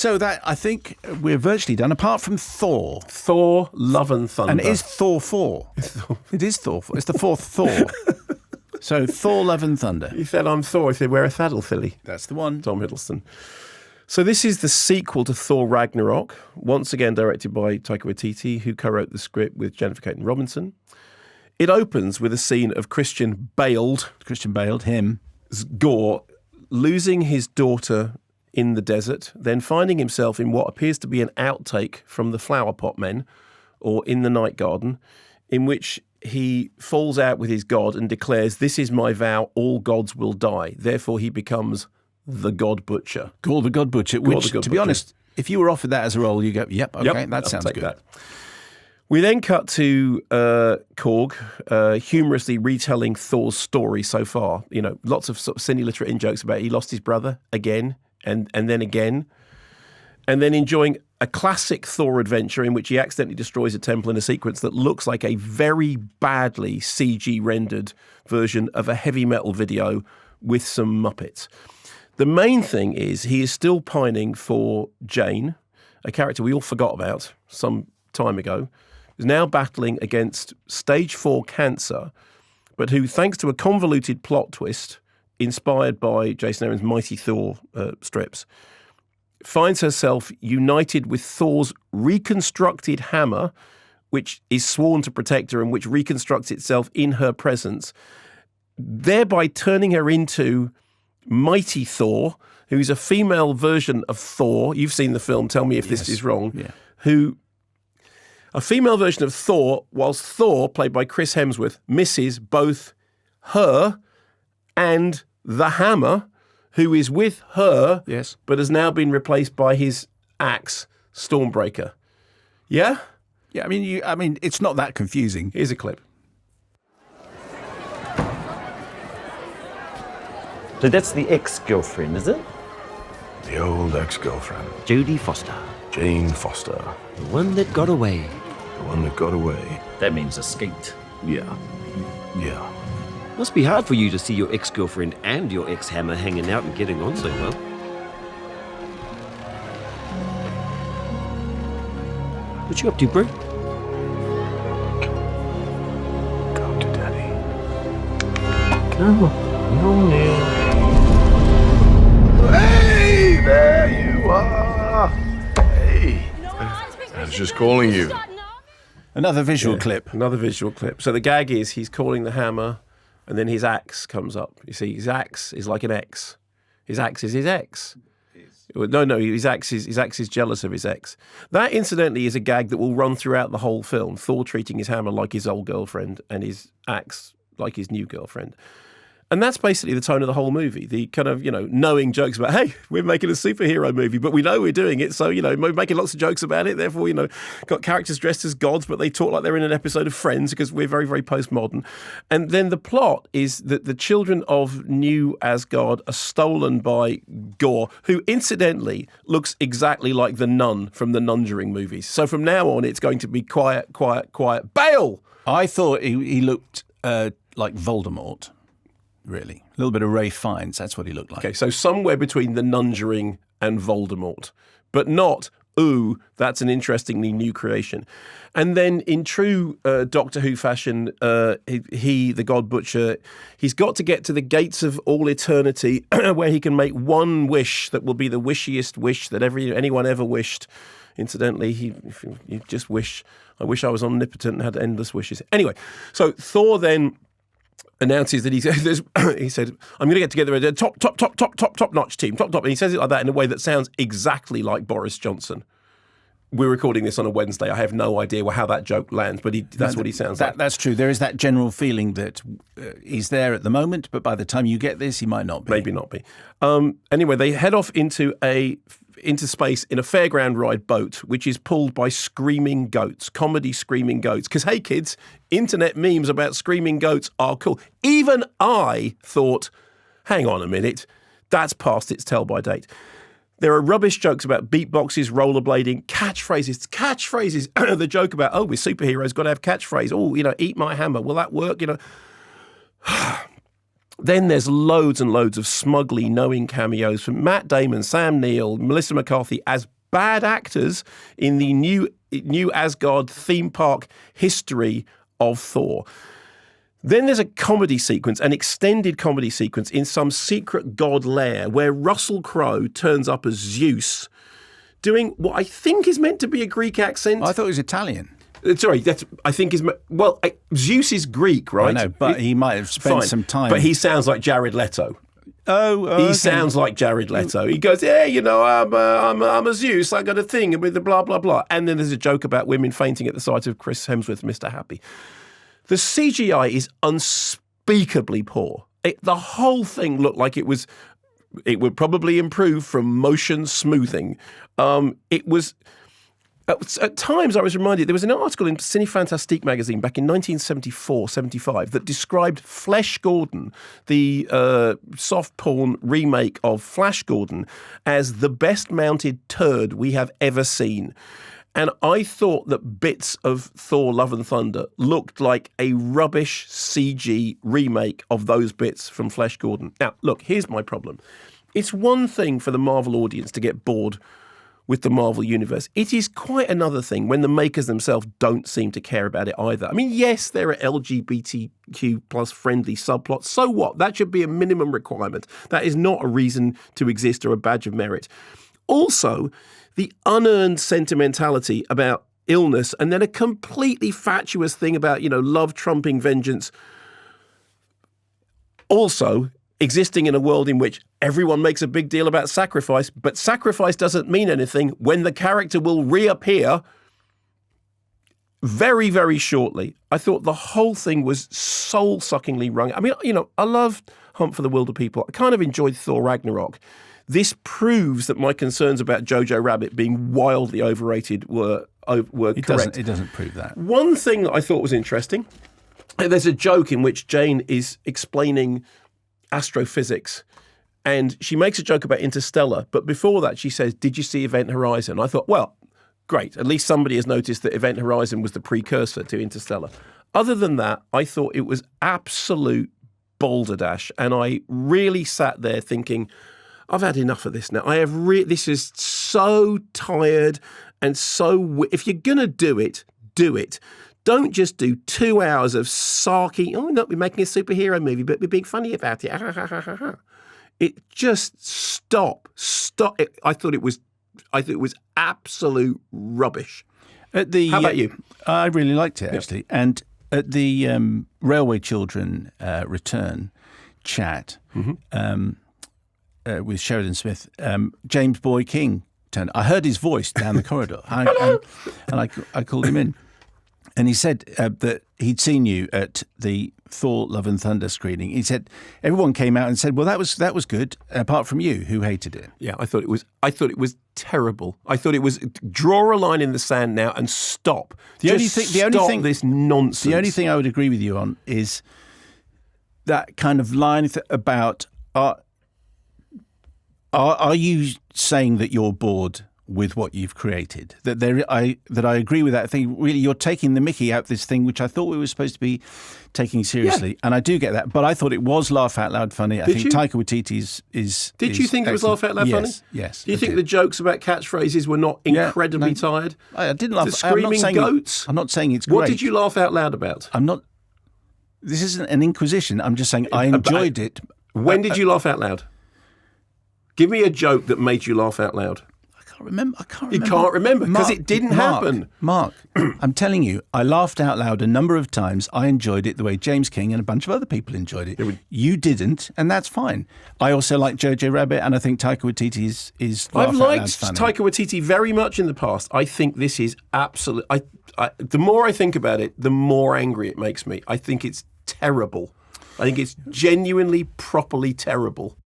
So that, I think we're virtually done, apart from Thor. Thor, Love and Thunder. And it is Thor 4. It is Thor 4. It's the fourth Thor. So Thor, Love and Thunder. You said I'm Thor if they wear a saddle, Philly. That's the one. Tom Hiddleston. So this is the sequel to Thor Ragnarok, once again directed by Taika Waititi, who co-wrote the script with Jennifer Caton Robinson. It opens with a scene of Christian Bale, him, Gorr, losing his daughter in the desert, then finding himself in what appears to be an outtake from the Flower Pot Men, or In the Night Garden, in which he falls out with his god and declares, "This is my vow, all gods will die." Therefore, he becomes the God Butcher. Gorr the God Butcher, which, to be honest, if you were offered that as a role, you go, yep, okay, that sounds good. That. We then cut to Korg, humorously retelling Thor's story so far. You know, lots of sort of semi-literate in-jokes about he lost his brother again and then again. And then enjoying a classic Thor adventure in which he accidentally destroys a temple in a sequence that looks like a very badly CG-rendered version of a heavy metal video with some Muppets. The main thing is he is still pining for Jane, a character we all forgot about some time ago, who's now battling against stage 4 cancer, but who, thanks to a convoluted plot twist inspired by Jason Aaron's Mighty Thor strips, finds herself united with Thor's reconstructed hammer, which is sworn to protect her and which reconstructs itself in her presence, thereby turning her into Mighty Thor, who's a female version of Thor. You've seen the film, tell me if this is wrong. Yeah. A female version of Thor, whilst Thor, played by Chris Hemsworth, misses both her and the hammer, who is with her, but has now been replaced by his axe, Stormbreaker. Yeah? Yeah, I mean, it's not that confusing. Here's a clip. So that's the ex-girlfriend, is it? The old ex-girlfriend. Jodie Foster. Jane Foster. The one that got away. The one that got away. That means escaped. Yeah. Must be hard for you to see your ex-girlfriend and your ex-hammer hanging out and getting on so well. What you up to, bro? Go to daddy. No, Neil. Hey, there you are. Hey. I was just calling you. Another visual clip. Another visual clip. So the gag is he's calling the hammer, and then his axe comes up. You see, his axe is like an ex. His axe is his ex. No, his axe is jealous of his ex. That, incidentally, is a gag that will run throughout the whole film. Thor treating his hammer like his old girlfriend and his axe like his new girlfriend. And that's basically the tone of the whole movie. The kind of, knowing jokes about, hey, we're making a superhero movie, but we know we're doing it. So, we're making lots of jokes about it. Therefore, got characters dressed as gods, but they talk like they're in an episode of Friends because we're very, very postmodern. And then the plot is that the children of New Asgard are stolen by Gorr, who incidentally looks exactly like the nun from the Nunjuring movies. So from now on, it's going to be quiet, quiet, quiet. Bale! I thought he looked like Voldemort. Really. A little bit of Ray Fiennes, that's what he looked like. Okay, so somewhere between the Nunjuring and Voldemort, but not, ooh, that's an interestingly new creation. And then in true Doctor Who fashion, he, the God Butcher, he's got to get to the gates of all eternity where he can make one wish that will be the wishiest wish that anyone ever wished. Incidentally, you just wish, I wish I was omnipotent and had endless wishes. Anyway, so Thor then announces that he said, I'm going to get together a top-notch team, top. And he says it like that in a way that sounds exactly like Boris Johnson. We're recording this on a Wednesday. I have no idea how that joke lands, but that's what he sounds like. That's true. There is that general feeling that he's there at the moment, but by the time you get this, he might not be. Maybe not be. Anyway, they head off into space in a fairground ride boat, which is pulled by screaming goats, comedy screaming goats. Because, hey, kids, internet memes about screaming goats are cool. Even I thought, hang on a minute, that's past its tell-by date. There are rubbish jokes about beatboxes, rollerblading, catchphrases. The joke about, we're superheroes, got to have catchphrase. Oh, eat my hammer. Will that work? Then there's loads and loads of smugly knowing cameos from Matt Damon, Sam Neill, Melissa McCarthy as bad actors in the new Asgard theme park history of Thor. Then there's a comedy sequence, an extended comedy sequence in some secret god lair where Russell Crowe turns up as Zeus doing what I think is meant to be a Greek accent. I thought it was Italian. Sorry, I think is Zeus is Greek, right? I know, but he might have spent some time. But he sounds like Jared Leto. He sounds like Jared Leto. He goes, yeah, I'm a Zeus. I got a thing with the blah blah blah. And then there's a joke about women fainting at the sight of Chris Hemsworth, Mr. Happy. The CGI is unspeakably poor. The whole thing looked like it would probably improve from motion smoothing. It was. At times, I was reminded, there was an article in Cinefantastique magazine back in 1974-75 that described Flesh Gordon, the soft porn remake of Flash Gordon, as the best mounted turd we have ever seen. And I thought that bits of Thor Love and Thunder looked like a rubbish CG remake of those bits from Flesh Gordon. Now, look, here's my problem. It's one thing for the Marvel audience to get bored with the Marvel Universe. It is quite another thing when the makers themselves don't seem to care about it either. I mean, yes, there are LGBTQ plus friendly subplots. So what? That should be a minimum requirement. That is not a reason to exist or a badge of merit. Also, the unearned sentimentality about illness and then a completely fatuous thing about, love trumping vengeance. Also, existing in a world in which everyone makes a big deal about sacrifice, but sacrifice doesn't mean anything when the character will reappear very, very shortly. I thought the whole thing was soul-suckingly wrong. I mean, I loved Hunt for the Wilder People. I kind of enjoyed Thor Ragnarok. This proves that my concerns about Jojo Rabbit being wildly overrated were correct. It doesn't prove that. One thing that I thought was interesting, there's a joke in which Jane is explaining astrophysics and she makes a joke about Interstellar, but before that she says, did you see Event Horizon? I thought, well, great, at least somebody has noticed that Event Horizon was the precursor to Interstellar. Other than that, I thought it was absolute balderdash, and I really sat there thinking, I've had enough of this now. This is so tired and so... If you're going to do it, do it. Don't just do 2 hours of sarky, we're making a superhero movie, but we're being funny about it. It just stop. I thought it was absolute rubbish. How about you? I really liked it, actually. Yeah. And at the Railway Children return chat with Sheridan Smith, James Boy King turned. I heard his voice down the corridor, and I called him in. And he said that he'd seen you at the Thor Love and Thunder screening. He said everyone came out and said, "Well, that was good," apart from you, who hated it. Yeah, I thought it was terrible. I thought it was draw a line in the sand now and stop. The only thing, this nonsense. The only thing I would agree with you on is that kind of line about are you saying that you're bored with what you've created? I agree with that thing. Really, you're taking the mickey out of this thing, which I thought we were supposed to be taking seriously, yeah. And I do get that. But I thought it was laugh out loud funny. I think Taika Waititi is. Did you think it was laugh out loud funny? Yes. Do you think the jokes about catchphrases were not incredibly tired? I didn't laugh. The screaming goats. I'm not saying it's great. What did you laugh out loud about? I'm not. This isn't an inquisition. I'm just saying I enjoyed it. When did you laugh out loud? Give me a joke that made you laugh out loud. I can't remember. You can't remember because it didn't happen. Mark, I'm telling you, I laughed out loud a number of times. I enjoyed it the way James King and a bunch of other people enjoyed it. You didn't, and that's fine. I also like Jojo Rabbit, and I think Taika Waititi is laugh I've out liked loud funny. Taika Waititi very much in the past. I think this is absolute. The more I think about it, the more angry it makes me. I think it's terrible. I think it's genuinely, properly terrible.